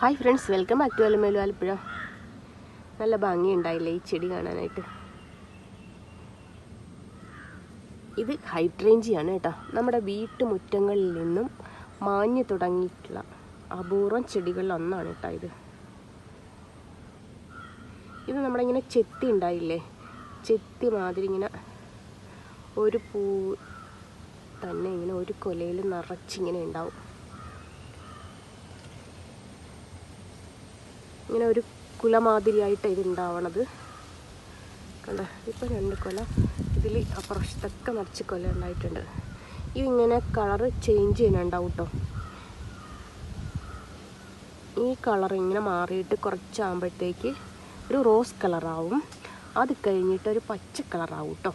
Hi friends, welcome back to Alamelu Alappuzha. നല്ല ഭംഗിയുണ്ടായില്ലേ ഈ ചെടി കാണാനായിട്ട്. ഇത് ഹൈഡ്രേഞ്ചിയാണ് കേട്ടോ. നമ്മുടെ വീട്ടുമുറ്റങ്ങളിൽ നിന്നും മാഞ്ഞു തുടങ്ങിയിട്ടുള്ള അപൂർവം ചെടികളിൽ ഒന്നാണ് കേട്ടോ ഇത്. ഇത് നമ്മളിങ്ങനെ ചെത്തി ഉണ്ടായില്ലേ, ചെത്തി മാതിരി ഇങ്ങനെ ഒരു പൂ തന്നെ ഇങ്ങനെ ഒരു കൊലയിൽ നിറച്ചിങ്ങനെ ഉണ്ടാവും. ഇങ്ങനെ ഒരു കുല മാതിരിയായിട്ട് ഇത് ഉണ്ടാവണത് കണ്ട. ഇപ്പം 2 കൊല, ഇതിൽ അപ്പുറത്തൊക്കെ നിറച്ച് കൊല ഉണ്ടായിട്ടുണ്ട്. ഇതിങ്ങനെ കളറ് ചേഞ്ച് ചെയ്യുന്നുണ്ടാവും കേട്ടോ. ഈ കളർ ഇങ്ങനെ മാറിയിട്ട് കുറച്ചാകുമ്പോഴത്തേക്ക് ഒരു റോസ് കളറാവും. അത് കഴിഞ്ഞിട്ട് ഒരു പച്ച കളറാവും കേട്ടോ.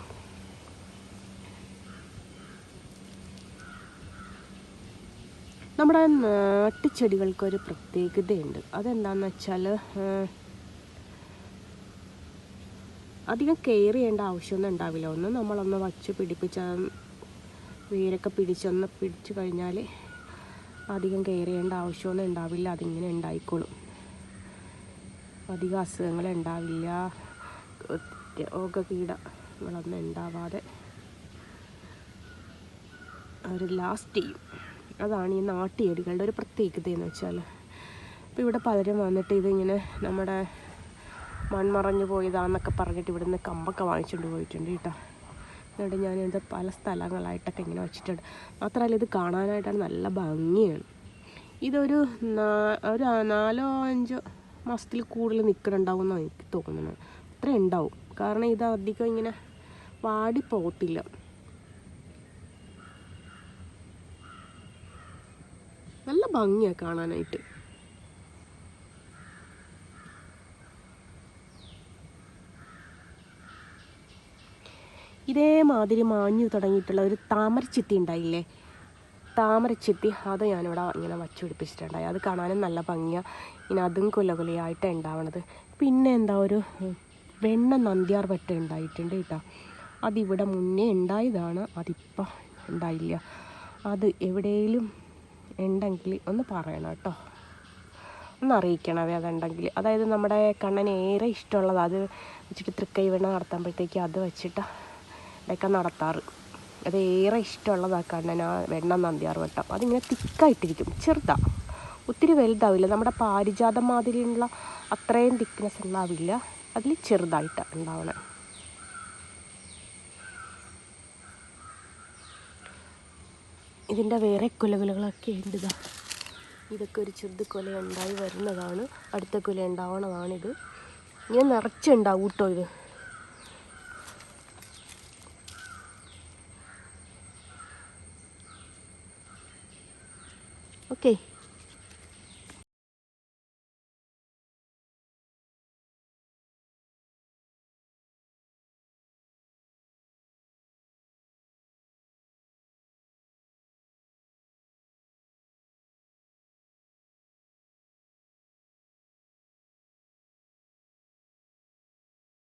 നമ്മുടെ നാട്ടുചെടികൾക്കൊരു പ്രത്യേകതയുണ്ട്. അതെന്താണെന്ന് വെച്ചാൽ അധികം കെയർ ചെയ്യേണ്ട ആവശ്യമൊന്നും ഉണ്ടാവില്ല. നമ്മളൊന്ന് വച്ച് പിടിപ്പിച്ച വേരൊക്കെ പിടിച്ചു കഴിഞ്ഞാൽ അധികം കെയർ ചെയ്യേണ്ട ആവശ്യമൊന്നും ഉണ്ടാവില്ല. അതിങ്ങനെ ഉണ്ടായിക്കോളും. അധികം അസുഖങ്ങൾ ഉണ്ടാവില്ല. രോഗകീടങ്ങളൊന്നും ഉണ്ടാവാതെ ഒരു ലാസ്റ്റ് ചെയ്യും. അതാണ് ഈ നാട്ടുചെടികളുടെ ഒരു പ്രത്യേകത എന്ന് വെച്ചാൽ. ഇപ്പോൾ ഇവിടെ പലരും വന്നിട്ട് ഇതിങ്ങനെ നമ്മുടെ മൺമറഞ്ഞു പോയതാന്നൊക്കെ പറഞ്ഞിട്ട് ഇവിടുന്ന് കമ്പൊക്കെ വാങ്ങിച്ചുകൊണ്ട് പോയിട്ടുണ്ട് കേട്ടോ. എന്നിട്ട് ഞാനിത് പല സ്ഥലങ്ങളായിട്ടൊക്കെ ഇങ്ങനെ വെച്ചിട്ടുണ്ട്. മാത്രമല്ല ഇത് കാണാനായിട്ടാണ് നല്ല ഭംഗിയാണ്. ഇതൊരു 4-5 മാസത്തിൽ കൂടുതൽ നിൽക്കുന്നുണ്ടാവുമെന്നാണ് എനിക്ക് തോന്നുന്നത്. അത്ര ഉണ്ടാവും. കാരണം ഇത് അധികം ഇങ്ങനെ വാടിപ്പോകത്തില്ല. നല്ല ഭംഗിയാണ് കാണാനായിട്ട്. ഇതേമാതിരി മാഞ്ഞു തുടങ്ങിയിട്ടുള്ള ഒരു താമരച്ചിത്തി ഉണ്ടായില്ലേ, താമരച്ചിത്തി, അത് ഞാനിവിടെ ഇങ്ങനെ വച്ചു പിടിപ്പിച്ചിട്ടുണ്ടായി. അത് കാണാനും നല്ല ഭംഗിയാണ്. ഇനി അതും കൊലകൊലയായിട്ടാണ് ഉണ്ടാവണത്. പിന്നെ എന്താ ഒരു വെണ്ണ നന്ദ്യാർ വട്ട ഉണ്ടായിട്ടുണ്ട് കേട്ടോ. അതിവിടെ മുന്നേ ഉണ്ടായതാണ്, അതിപ്പോൾ ഉണ്ടായില്ല. അത് എവിടെയെങ്കിലും ഉണ്ടെങ്കിൽ ഒന്ന് പറയണം കേട്ടോ, ഒന്ന് അറിയിക്കണവേ അതുണ്ടെങ്കിൽ. അതായത് നമ്മുടെ കണ്ണന് ഏറെ ഇഷ്ടമുള്ളത് അത് വെച്ചിട്ട് തൃക്കൈ വെണ്ണ നടത്തുമ്പോഴത്തേക്ക് അത് വെച്ചിട്ട് ഇതൊക്കെ നടത്താറ്. അത് ഏറെ ഇഷ്ടമുള്ളതാണ് കണ്ണന്, ആ വെണ്ണ നന്ദ്യാർ വട്ടം. അതിങ്ങനെ തിക്കായിട്ടിരിക്കും, ചെറുതാണ്, ഒത്തിരി വലുതാവില്ല. നമ്മുടെ പാരിജാതം മാതിരിയുള്ള അത്രയും തിക്നെസ് ഉണ്ടാവില്ല, അതിൽ ചെറുതായിട്ടാണ് ഉണ്ടാവണേ. ഇതിൻ്റെ വേറെ കൊലകളൊക്കെ ഉണ്ട്. ഇതൊക്കെ ഒരു ചെറുത് കൊല ഉണ്ടായി വരുന്നതാണ്, അടുത്ത കൊല ഉണ്ടാവണതാണിത്. ഇങ്ങനെ നിറച്ചുണ്ടാവും കേട്ടോ ഇത്. ഓക്കെ.